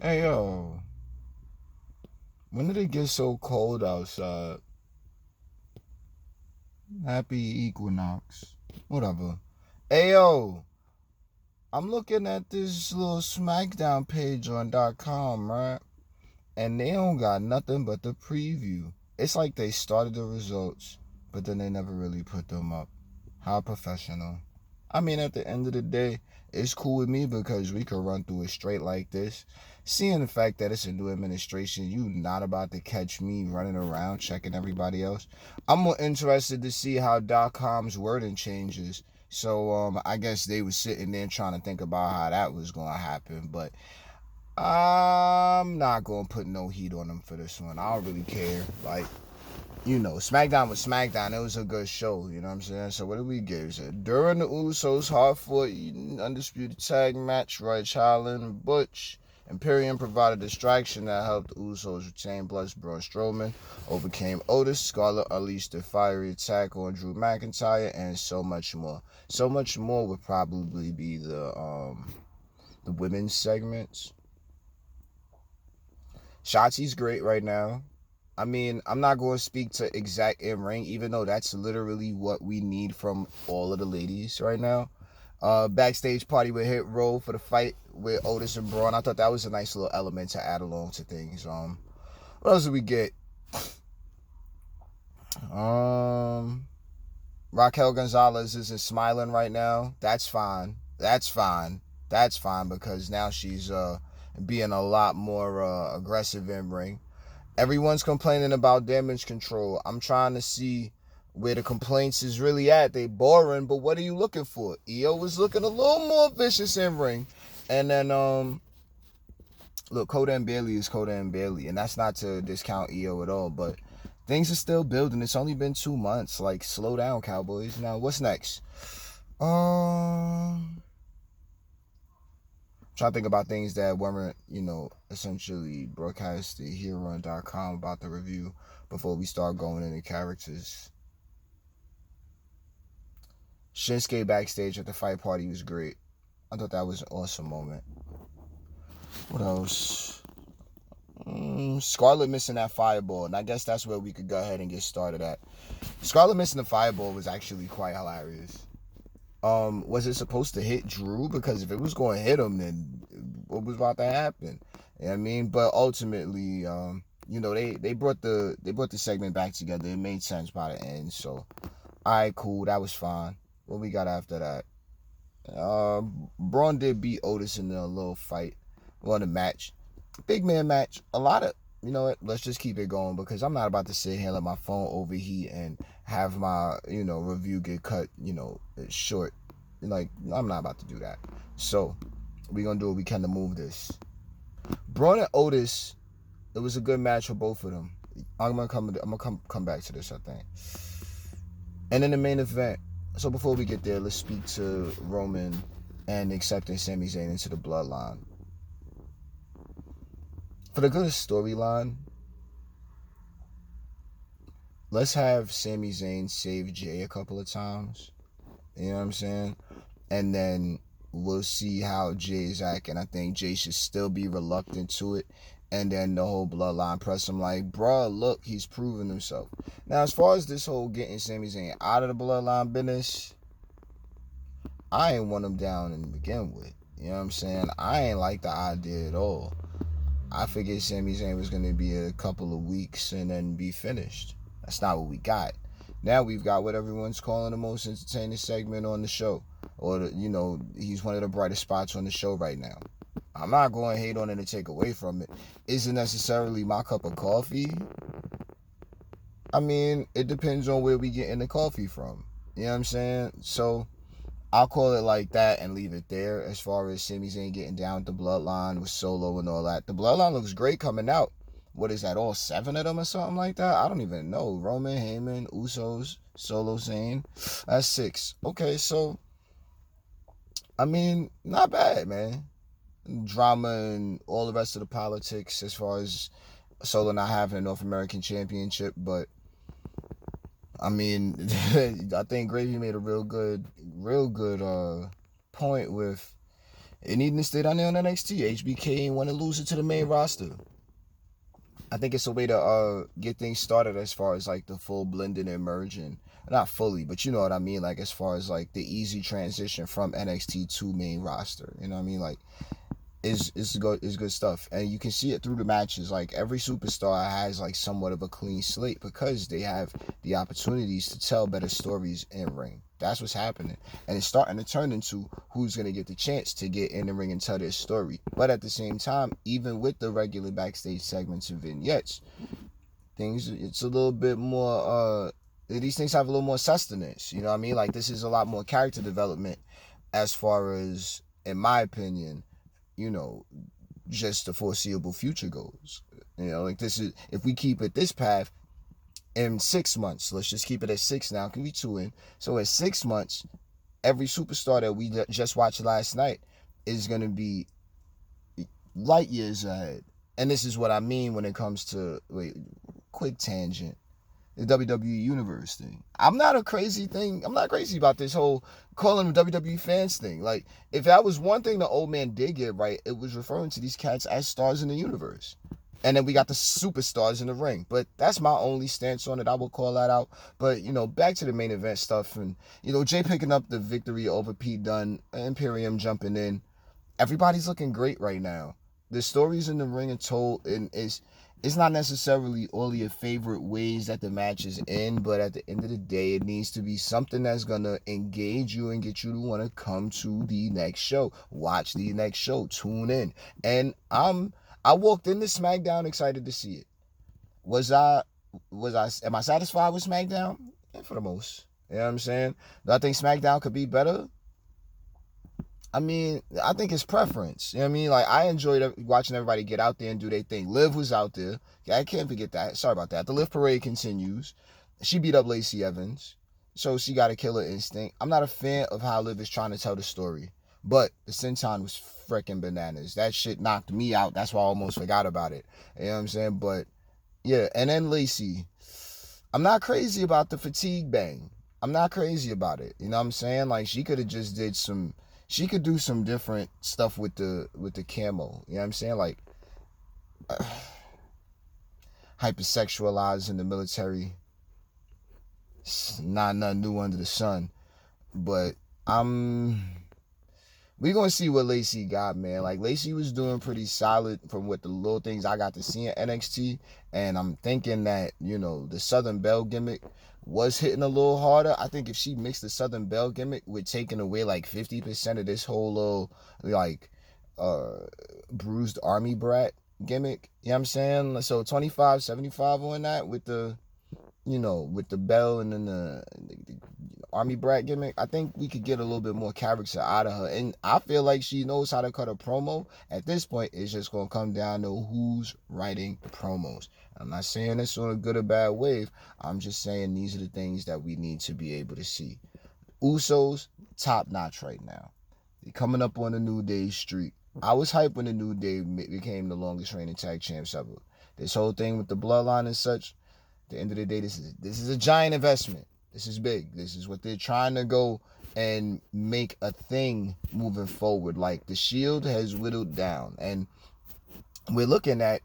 Hey yo, when did it get so cold outside? Happy equinox. Whatever. Hey yo, I'm looking at this little SmackDown page on .com, right? And they don't got nothing but the preview. It's like they started the results, but then they never really put them up. How professional. I mean, at the end of the day, it's cool with me because we could run through it straight like this. Seeing the fact that it's a new administration, you not about to catch me running around checking everybody else. I'm more interested to see how .com's wording changes. So I guess they was sitting there trying to think about how that was going to happen, but I'm not going to put no heat on them for this one. I don't really care. Like, SmackDown was SmackDown. It was a good show, you know what I'm saying? So what did we get? It said, during the Usos' hard-fought undisputed tag match, Roy Charlton and Butch Imperium provided a distraction that helped the Usos retain, plus Braun Strowman overcame Otis, Scarlett unleashed a fiery attack on Drew McIntyre, and so much more. So much more would probably be the women's segments. Shotzi's great right now. I mean, I'm not going to speak to exact in ring, even though that's literally what we need from all of the ladies right now. Backstage party with Hit Row for the fight with Otis and Braun. I thought that was a nice little element to add along to things. What else did we get? Um, Raquel Gonzalez isn't smiling right now. That's fine. That's fine. That's fine because now she's being a lot more aggressive in ring. Everyone's complaining about damage control. I'm trying to see where the complaints is really at. They boring, but what are you looking for? EO was looking a little more vicious in ring. And then look, Coda and Bailey is Coda and Bailey, and that's not to discount EO at all, but things are still building. It's only been 2 months. Like, slow down, Cowboys. Now, what's next? Trying to think about things that weren't, essentially broadcasted here on .com about the review before we start going into characters. Shinsuke backstage at the fight party was great. I thought that was an awesome moment. What else? Scarlett missing that fireball, and I guess that's where we could go ahead and get started at. Scarlett missing the fireball was actually quite hilarious. Was it supposed to hit Drew? Because if it was going to hit him, then what was about to happen? You know what I mean? But ultimately, they brought the segment back together. It made sense by the end. So, all right, cool. That was fine. What we got after that? Braun did beat Otis in a little fight, won the match. Big man match. A lot of, you know what? Let's just keep it going because I'm not about to sit here and let my phone overheat and have my, review get cut, short. Like, I'm not about to do that. So, we're going to do what we can to move this. Braun and Otis, it was a good match for both of them. I'm gonna come back to this, I think. And in the main event, so before we get there, let's speak to Roman and accepting Sami Zayn into the bloodline. For the good storyline, let's have Sami Zayn save Jay a couple of times. You know what I'm saying? And then we'll see how Jay's acting. I think Jay should still be reluctant to it. And then the whole bloodline press him like, bruh, look, he's proven himself. Now, as far as this whole getting Sami Zayn out of the bloodline business, I ain't want him down to begin with. You know what I'm saying? I ain't like the idea at all. I figured Sami Zayn was going to be a couple of weeks and then be finished. That's not what we got. Now we've got what everyone's calling the most entertaining segment on the show. Or, he's one of the brightest spots on the show right now. I'm not going to hate on it and take away from it. Isn't necessarily my cup of coffee. I mean, it depends on where we getting the coffee from. You know what I'm saying? So, I'll call it like that and leave it there as far as Sami Zayn getting down with the bloodline with Solo and all that. The bloodline looks great coming out. What is that, all 7 of them or something like that? I don't even know. Roman, Heyman, Usos, Solo, Zayn. That's 6. Okay, so, I mean, not bad, man. Drama and all the rest of the politics as far as Solo not having a North American Championship, but I mean, I think Gravy made a real good point with, It needed to stay down there on NXT. HBK ain't want to lose it to the main roster. I think it's a way to get things started as far as like the full blending and merging. Not fully, but you know what I mean. Like as far as like the easy transition from NXT to main roster. You know what I mean? Like is good stuff, and you can see it through the matches. Like every superstar has like somewhat of a clean slate because they have the opportunities to tell better stories in ring. That's what's happening, and it's starting to turn into who's going to get the chance to get in the ring and tell their story. But at the same time, even with the regular backstage segments and vignettes, it's a little bit more these things have a little more sustenance. You know what I mean? Like this is a lot more character development as far as, in my opinion, you know, just the foreseeable future goes. You know, like this is, if we keep it this path in 6 months, let's just keep it at 6 now, can be 2 in. So in 6 months, every superstar that we just watched last night is going to be light years ahead. And this is what I mean when it comes to, quick tangent, the WWE Universe thing. I'm not crazy about this whole calling them WWE fans thing. Like, if that was one thing the old man did get right, it was referring to these cats as stars in the universe. And then we got the superstars in the ring. But that's my only stance on it. I will call that out. But, you know, back to the main event stuff. And, you know, Jay picking up the victory over Pete Dunne, Imperium jumping in. Everybody's looking great right now. The stories in the ring are told, and it's not necessarily all your favorite ways that the match is in, but at the end of the day, it needs to be something that's going to engage you and get you to want to come to the next show, watch the next show, tune in. And I walked into SmackDown excited to see it. Am I satisfied with SmackDown? Yeah, for the most. You know what I'm saying? Do I think SmackDown could be better? I mean, I think it's preference. You know what I mean? Like, I enjoyed watching everybody get out there and do their thing. Liv was out there. I can't forget that. Sorry about that. The Liv parade continues. She beat up Lacey Evans. So she got a killer instinct. I'm not a fan of how Liv is trying to tell the story. But the senton was freaking bananas. That shit knocked me out. That's why I almost forgot about it. You know what I'm saying? But, yeah. And then Lacey. I'm not crazy about the fatigue bang. I'm not crazy about it. You know what I'm saying? Like, she could have just did some... She could do some different stuff with the camo. You know what I'm saying? Like, hypersexualized in the military. It's not nothing new under the sun. But we gonna see what Lacey got, man. Like, Lacey was doing pretty solid from what the little things I got to see in NXT. And I'm thinking that, you know, the Southern Belle gimmick was hitting a little harder. I think if she mixed the Southern Belle gimmick with taking away like 50% of this whole little like bruised army brat gimmick, you know what I'm saying? So 25-75 on that with the, you know, with the Belle and then the army brat gimmick. I think we could get a little bit more character out of her, and I feel like she knows how to cut a promo. At this point, it's just gonna come down to who's writing promos. I'm not saying this on a good or bad wave. I'm just saying these are the things that we need to be able to see. Usos, top notch right now. They're coming up on the New Day streak. I was hyped when the New Day became the longest reigning tag champs ever. This whole thing with the bloodline and such, at the end of the day, this is a giant investment. This is big. This is what they're trying to go and make a thing moving forward. Like, the Shield has whittled down, and we're looking at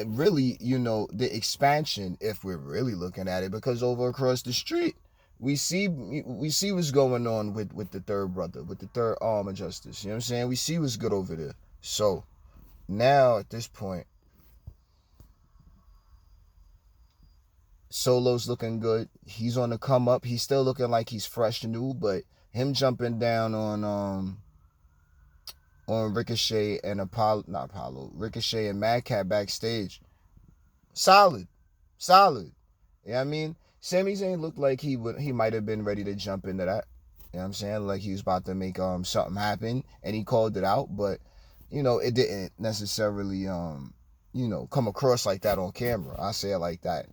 really, you know, the expansion, if we're really looking at it, because over across the street, we see what's going on with the third brother, with the third arm of justice. You know what I'm saying? We see what's good over there. So now at this point, Solo's looking good. He's on the come up. He's still looking like he's fresh and new, but him jumping down on Ricochet and Ricochet and Madcap backstage, solid. You know what I mean? Sami Zayn looked like he might have been ready to jump into that. You know what I'm saying? Like he was about to make something happen, and he called it out, but you know, it didn't necessarily you know, come across like that on camera. I say it like that.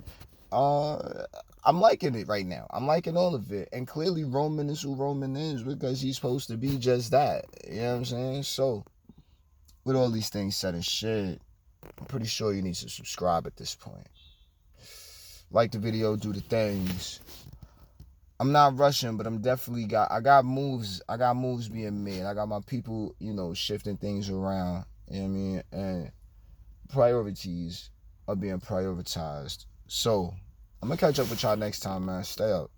I'm liking it right now. I'm liking all of it. And clearly Roman is who Roman is because he's supposed to be just that. You know what I'm saying? So, with all these things said and shared, I'm pretty sure you need to subscribe at this point. Like the video, do the things. I'm not rushing, but I got moves. I got moves being made. I got my people, shifting things around. You know what I mean? And priorities are being prioritized. So I'm gonna catch up with y'all next time, man. Stay up.